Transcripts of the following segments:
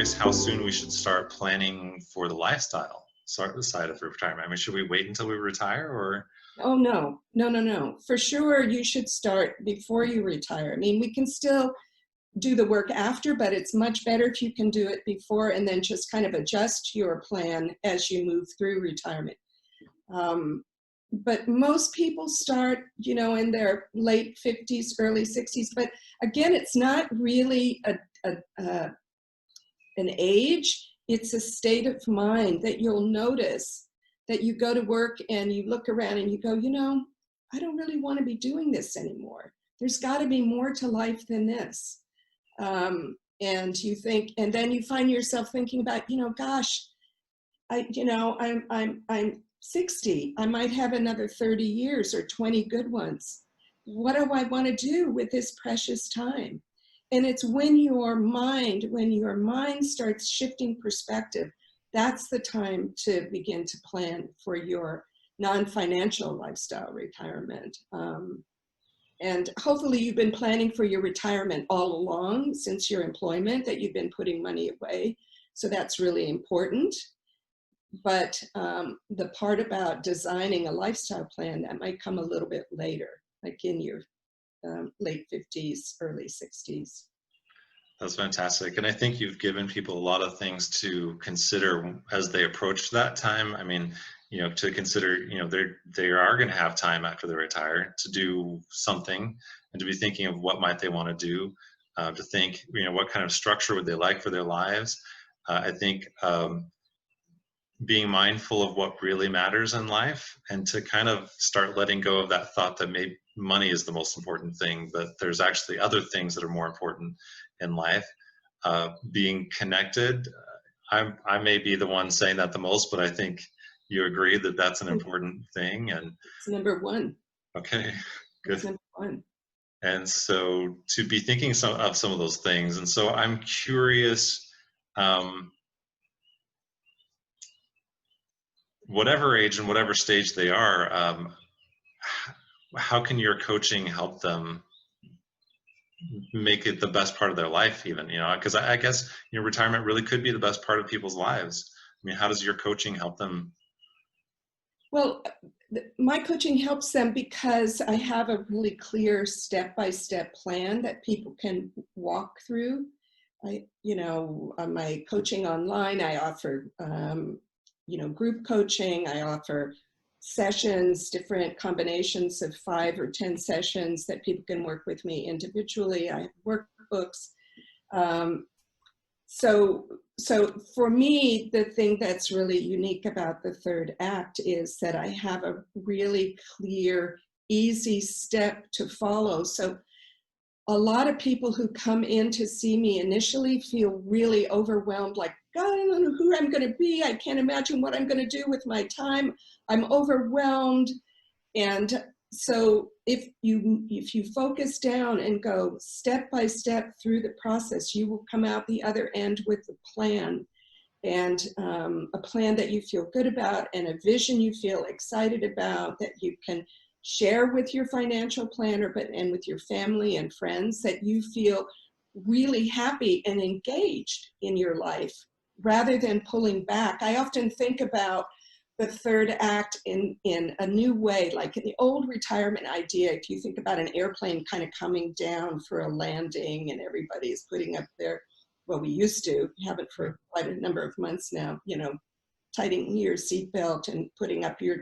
curious how soon we should start planning for the lifestyle side of retirement. I mean, should we wait until we retire, or? Oh, no, no, no, no. For sure, you should start before you retire. I mean, we can still do the work after, but it's much better if you can do it before and then just kind of adjust your plan as you move through retirement. But most people start, in their late 50s, early 60s. But again, it's not really an age. It's a state of mind that you'll notice that you go to work and you look around and you go, I don't really want to be doing this anymore. There's got to be more to life than this. And you think, and then you find yourself thinking about, gosh, I'm 60. I might have another 30 years or 20 good ones. What do I want to do with this precious time? And it's when your mind starts shifting perspective, that's the time to begin to plan for your non-financial lifestyle retirement. And hopefully you've been planning for your retirement all along since your employment, that you've been putting money away. So that's really important. But the part about designing a lifestyle plan, that might come a little bit later, like in your late 50s, early 60s. That's fantastic. And I think you've given people a lot of things to consider as they approach that time. I mean, to consider, they are going to have time after they retire to do something, and to be thinking of what might they want to do, to think, what kind of structure would they like for their lives. I think being mindful of what really matters in life, and to kind of start letting go of that thought that maybe money is the most important thing, but there's actually other things that are more important in life. Being connected, I may be the one saying that the most, but I think you agree that that's an important thing. And it's number one. Okay, good. It's number one. And so to be thinking of some of those things. And so I'm curious, whatever age and whatever stage they are, how can your coaching help them make it the best part of their life, even, because I guess retirement really could be the best part of people's lives. I mean, how does your coaching help them? Well, my coaching helps them because I have a really clear step-by-step plan that people can walk through. On my coaching online, I offer, group coaching. I offer sessions, different combinations of 5 or 10 sessions that people can work with me individually. I have workbooks. So for me, the thing that's really unique about the third act is that I have a really clear, easy step to follow. So a lot of people who come in to see me initially feel really overwhelmed, like, God, I don't know who I'm going to be. I can't imagine what I'm going to do with my time. I'm overwhelmed. And so if you focus down and go step by step through the process, you will come out the other end with a plan, and a plan that you feel good about, and a vision you feel excited about, that you can share with your financial planner, and with your family and friends, that you feel really happy and engaged in your life rather than pulling back. I often think about the third act in a new way, like in the old retirement idea. If you think about an airplane kind of coming down for a landing and everybody's putting up their, well, we used to have it for quite a number of months now, tightening your seatbelt and putting up your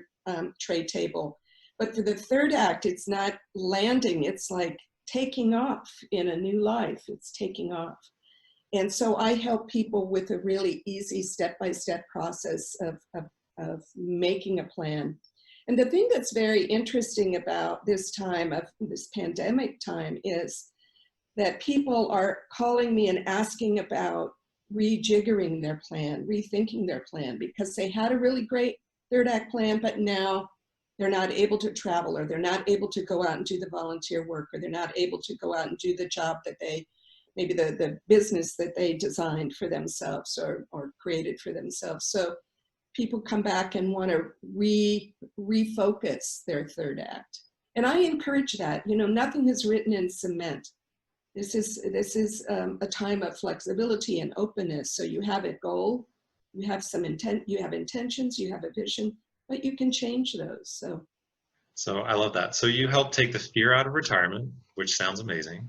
tray table. But for the third act, it's not landing, it's like taking off in a new life. It's taking off. And so I help people with a really easy step-by-step process of making a plan. And the thing that's very interesting about this time of this pandemic time is that people are calling me and asking about rejiggering their plan, rethinking their plan, because they had a really great third act plan, but now they're not able to travel, or they're not able to go out and do the volunteer work, or they're not able to go out and do the job that they, maybe the business that they designed for themselves or created for themselves. So people come back and want to refocus their third act. And I encourage that. Nothing is written in cement. This is a time of flexibility and openness. So you have a goal, you have some intent, you have intentions, you have a vision, but you can change those. So I love that. So you help take the fear out of retirement, which sounds amazing.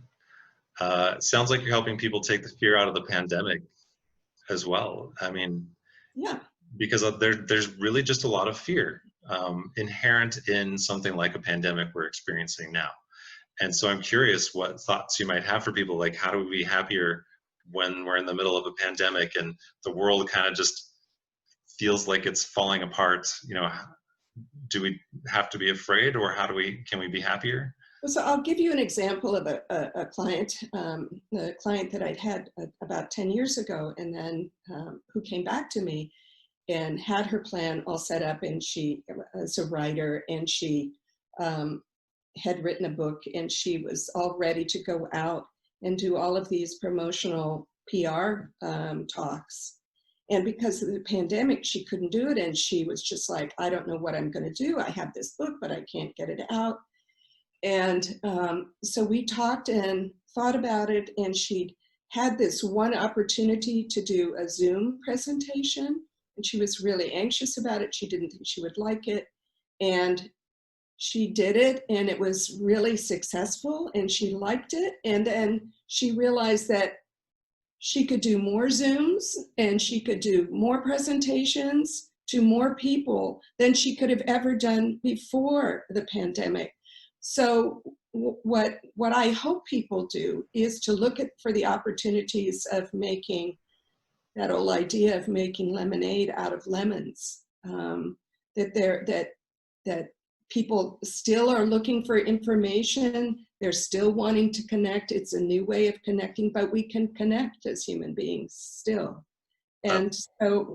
It sounds like you're helping people take the fear out of the pandemic as well. I mean, yeah, because there's really just a lot of fear inherent in something like a pandemic we're experiencing now. And so I'm curious what thoughts you might have for people, like how do we be happier when we're in the middle of a pandemic and the world kind of just feels like it's falling apart? You know, do we have to be afraid, or can we be happier? so I'll give you an example of a client, the client that I'd had about 10 years ago, and then who came back to me and had her plan all set up, and she is a writer, and she had written a book, and she was all ready to go out and do all of these promotional PR talks. And because of the pandemic, she couldn't do it. And she was just like, I don't know what I'm going to do. I have this book, but I can't get it out. And so we talked and thought about it. And she'd had this one opportunity to do a Zoom presentation. And she was really anxious about it. She didn't think she would like it. And she did it, and it was really successful, and she liked it. And then she realized that she could do more Zooms, and she could do more presentations to more people than she could have ever done before the pandemic. So what I hope people do is to look for the opportunities of making that old idea of making lemonade out of lemons. That people still are looking for information. They're still wanting to connect. It's a new way of connecting, but we can connect as human beings still. And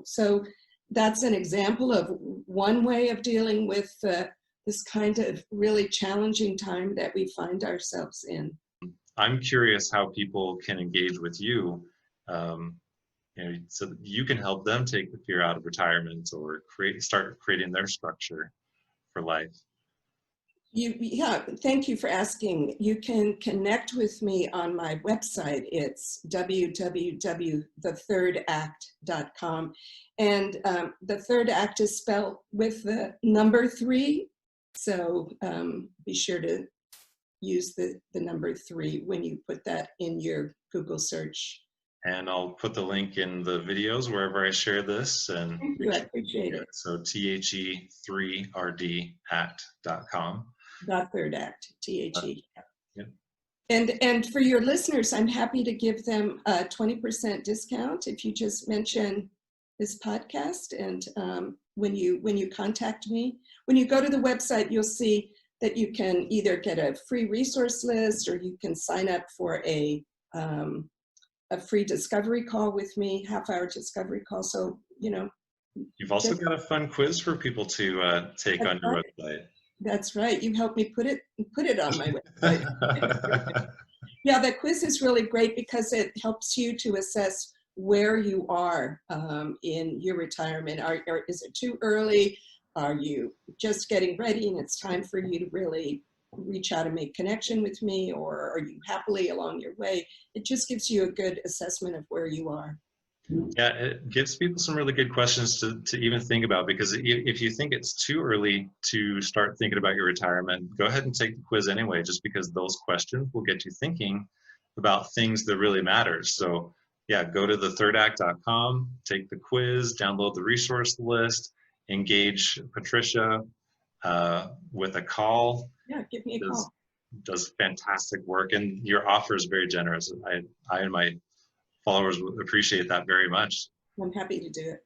so that's an example of one way of dealing with this kind of really challenging time that we find ourselves in. I'm curious how people can engage with you, so that you can help them take the fear out of retirement or start creating their structure for life. Yeah, thank you for asking. You can connect with me on my website. It's www.thethirdAct.com. And the third act is spelled with the number 3. So be sure to use the number 3 when you put that in your Google search. And I'll put the link in the videos wherever I share this. And thank you, I appreciate it. So the3rdact.com. Third Act, THE. Yep. And for your listeners, I'm happy to give them a 20% discount if you just mention this podcast. And when you contact me, when you go to the website, you'll see that you can either get a free resource list, or you can sign up for a free discovery call with me, half-hour discovery call. So, You've also got a fun quiz for people to take on your website. That's right. You helped me put it on my website. Yeah, that quiz is really great because it helps you to assess where you are in your retirement. Is it too early? Are you just getting ready and it's time for you to really reach out and make connection with me, or are you happily along your way? It just gives you a good assessment of where you are. Yeah, it gives people some really good questions to even think about, because if you think it's too early to start thinking about your retirement, go ahead and take the quiz anyway, just because those questions will get you thinking about things that really matter. So yeah, go to thethirdAct.com, take the quiz, download the resource list, engage Patricia with a call. Yeah, give me a call. Does fantastic work, and your offer is very generous. I and my followers will appreciate that very much. I'm happy to do it.